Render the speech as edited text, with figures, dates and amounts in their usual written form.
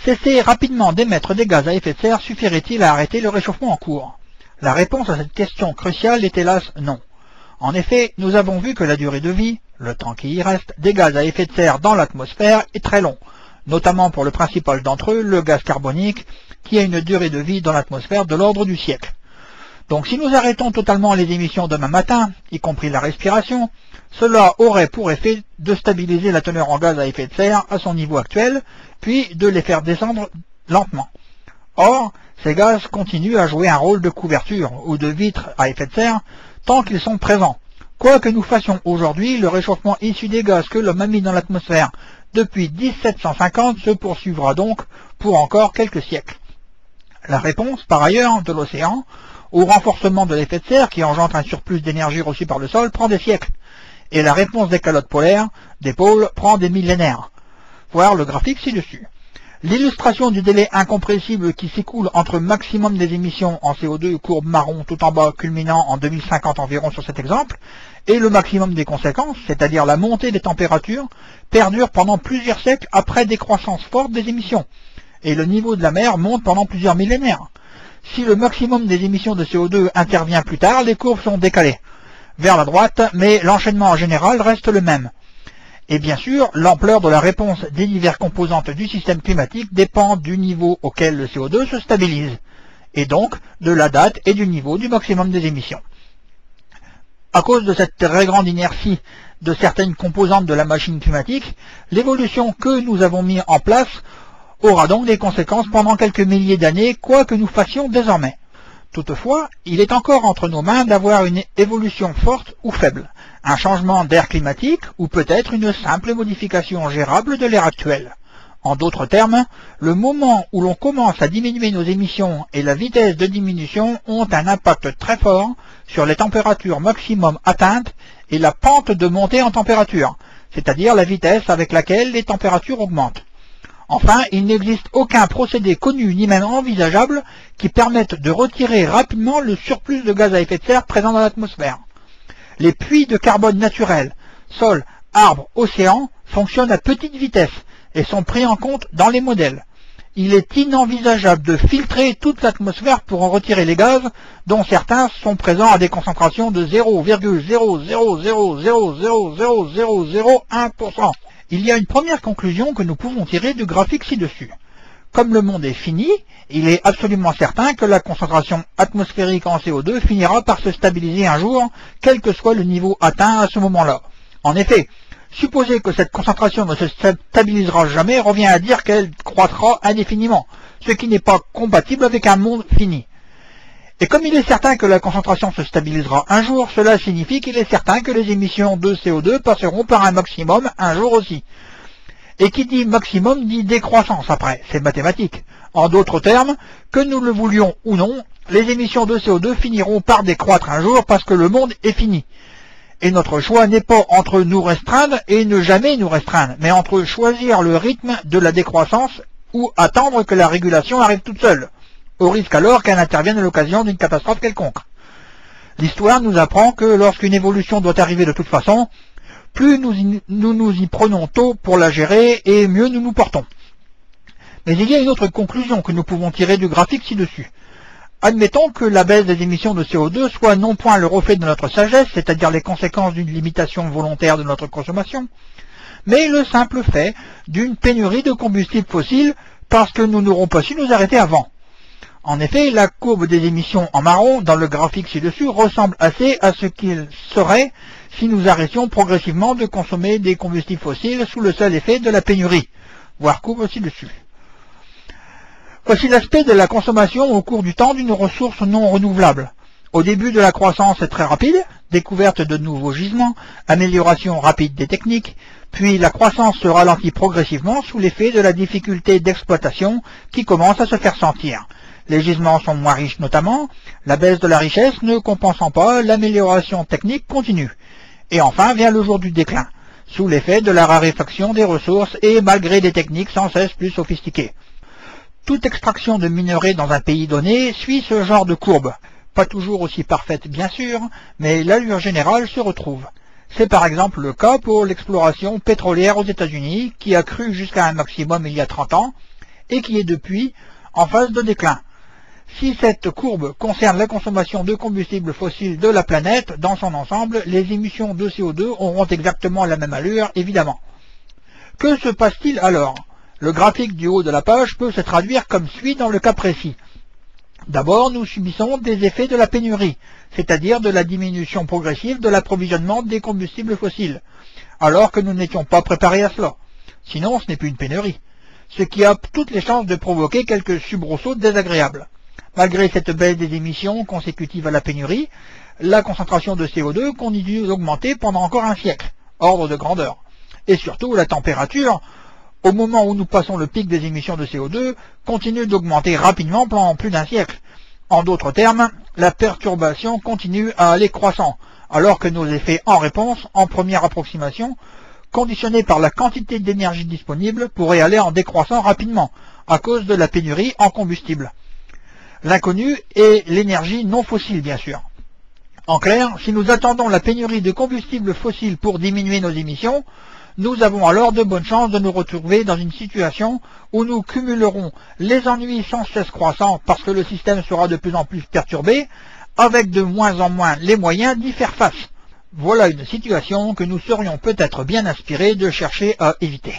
Cesser rapidement d'émettre des gaz à effet de serre suffirait-il à arrêter le réchauffement en cours? La réponse à cette question cruciale est hélas non. En effet, nous avons vu que la durée de vie, le temps qui y reste, des gaz à effet de serre dans l'atmosphère est très long, notamment pour le principal d'entre eux, le gaz carbonique, qui a une durée de vie dans l'atmosphère de l'ordre du siècle. Donc si nous arrêtons totalement les émissions demain matin, y compris la respiration, cela aurait pour effet de stabiliser la teneur en gaz à effet de serre à son niveau actuel, puis de les faire descendre lentement. Or, ces gaz continuent à jouer un rôle de couverture ou de vitre à effet de serre tant qu'ils sont présents. Quoi que nous fassions aujourd'hui, le réchauffement issu des gaz que l'homme a mis dans l'atmosphère depuis 1750 se poursuivra donc pour encore quelques siècles. La réponse, par ailleurs, de l'océan, au renforcement de l'effet de serre qui engendre un surplus d'énergie reçue par le sol prend des siècles, et la réponse des calottes polaires, des pôles, prend des millénaires. Voir le graphique ci-dessus. L'illustration du délai incompressible qui s'écoule entre maximum des émissions en CO2, courbe marron tout en bas culminant en 2050 environ sur cet exemple, et le maximum des conséquences, c'est-à-dire la montée des températures, perdure pendant plusieurs siècles après décroissance forte des émissions, et le niveau de la mer monte pendant plusieurs millénaires. Si le maximum des émissions de CO2 intervient plus tard, les courbes sont décalées vers la droite, mais l'enchaînement en général reste le même. Et bien sûr, l'ampleur de la réponse des diverses composantes du système climatique dépend du niveau auquel le CO2 se stabilise, et donc de la date et du niveau du maximum des émissions. À cause de cette très grande inertie de certaines composantes de la machine climatique, l'évolution que nous avons mis en place aura donc des conséquences pendant quelques milliers d'années, quoi que nous fassions désormais. Toutefois, il est encore entre nos mains d'avoir une évolution forte ou faible, un changement d'air climatique ou peut-être une simple modification gérable de l'air actuel. En d'autres termes, le moment où l'on commence à diminuer nos émissions et la vitesse de diminution ont un impact très fort sur les températures maximum atteintes et la pente de montée en température, c'est-à-dire la vitesse avec laquelle les températures augmentent. Enfin, il n'existe aucun procédé connu ni même envisageable qui permette de retirer rapidement le surplus de gaz à effet de serre présent dans l'atmosphère. Les puits de carbone naturels, sol, arbres, océans, fonctionnent à petite vitesse et sont pris en compte dans les modèles. Il est inenvisageable de filtrer toute l'atmosphère pour en retirer les gaz, dont certains sont présents à des concentrations de 0,000000001%. Il y a une première conclusion que nous pouvons tirer du graphique ci-dessus. Comme le monde est fini, il est absolument certain que la concentration atmosphérique en CO2 finira par se stabiliser un jour, quel que soit le niveau atteint à ce moment-là. En effet, supposer que cette concentration ne se stabilisera jamais revient à dire qu'elle croîtra indéfiniment, ce qui n'est pas compatible avec un monde fini. Et comme il est certain que la concentration se stabilisera un jour, cela signifie qu'il est certain que les émissions de CO2 passeront par un maximum un jour aussi. Et qui dit maximum dit décroissance après, c'est mathématique. En d'autres termes, que nous le voulions ou non, les émissions de CO2 finiront par décroître un jour parce que le monde est fini. Et notre choix n'est pas entre nous restreindre et ne jamais nous restreindre, mais entre choisir le rythme de la décroissance ou attendre que la régulation arrive toute seule, au risque alors qu'elle intervienne à l'occasion d'une catastrophe quelconque. L'histoire nous apprend que lorsqu'une évolution doit arriver de toute façon, plus nous nous y prenons tôt pour la gérer et mieux nous nous portons. Mais il y a une autre conclusion que nous pouvons tirer du graphique ci-dessus. Admettons que la baisse des émissions de CO2 soit non point le reflet de notre sagesse, c'est-à-dire les conséquences d'une limitation volontaire de notre consommation, mais le simple fait d'une pénurie de combustibles fossiles parce que nous n'aurons pas su nous arrêter avant. En effet, la courbe des émissions en marron dans le graphique ci-dessus ressemble assez à ce qu'il serait si nous arrêtions progressivement de consommer des combustibles fossiles sous le seul effet de la pénurie, voir courbe ci-dessus. Voici l'aspect de la consommation au cours du temps d'une ressource non renouvelable. Au début de la croissance est très rapide, découverte de nouveaux gisements, amélioration rapide des techniques, puis la croissance se ralentit progressivement sous l'effet de la difficulté d'exploitation qui commence à se faire sentir. Les gisements sont moins riches notamment, la baisse de la richesse ne compensant pas l'amélioration technique continue. Et enfin vient le jour du déclin, sous l'effet de la raréfaction des ressources et malgré des techniques sans cesse plus sophistiquées. Toute extraction de minerais dans un pays donné suit ce genre de courbe. Pas toujours aussi parfaite bien sûr, mais l'allure générale se retrouve. C'est par exemple le cas pour l'exploration pétrolière aux États-Unis, qui a cru jusqu'à un maximum il y a 30 ans, et qui est depuis en phase de déclin. Si cette courbe concerne la consommation de combustibles fossiles de la planète dans son ensemble, les émissions de CO2 auront exactement la même allure, évidemment. Que se passe-t-il alors? Le graphique du haut de la page peut se traduire comme suit dans le cas précis. D'abord, nous subissons des effets de la pénurie, c'est-à-dire de la diminution progressive de l'approvisionnement des combustibles fossiles, alors que nous n'étions pas préparés à cela. Sinon, ce n'est plus une pénurie, ce qui a toutes les chances de provoquer quelques soubresauts désagréables. Malgré cette baisse des émissions consécutives à la pénurie, la concentration de CO2 continue d'augmenter pendant encore un siècle, ordre de grandeur. Et surtout, la température, au moment où nous passons le pic des émissions de CO2, continue d'augmenter rapidement pendant plus d'un siècle. En d'autres termes, la perturbation continue à aller croissant, alors que nos effets en réponse, en première approximation, conditionnés par la quantité d'énergie disponible, pourraient aller en décroissant rapidement, à cause de la pénurie en combustible. L'inconnu est l'énergie non fossile, bien sûr. En clair, si nous attendons la pénurie de combustibles fossiles pour diminuer nos émissions, nous avons alors de bonnes chances de nous retrouver dans une situation où nous cumulerons les ennuis sans cesse croissants parce que le système sera de plus en plus perturbé, avec de moins en moins les moyens d'y faire face. Voilà une situation que nous serions peut-être bien inspirés de chercher à éviter.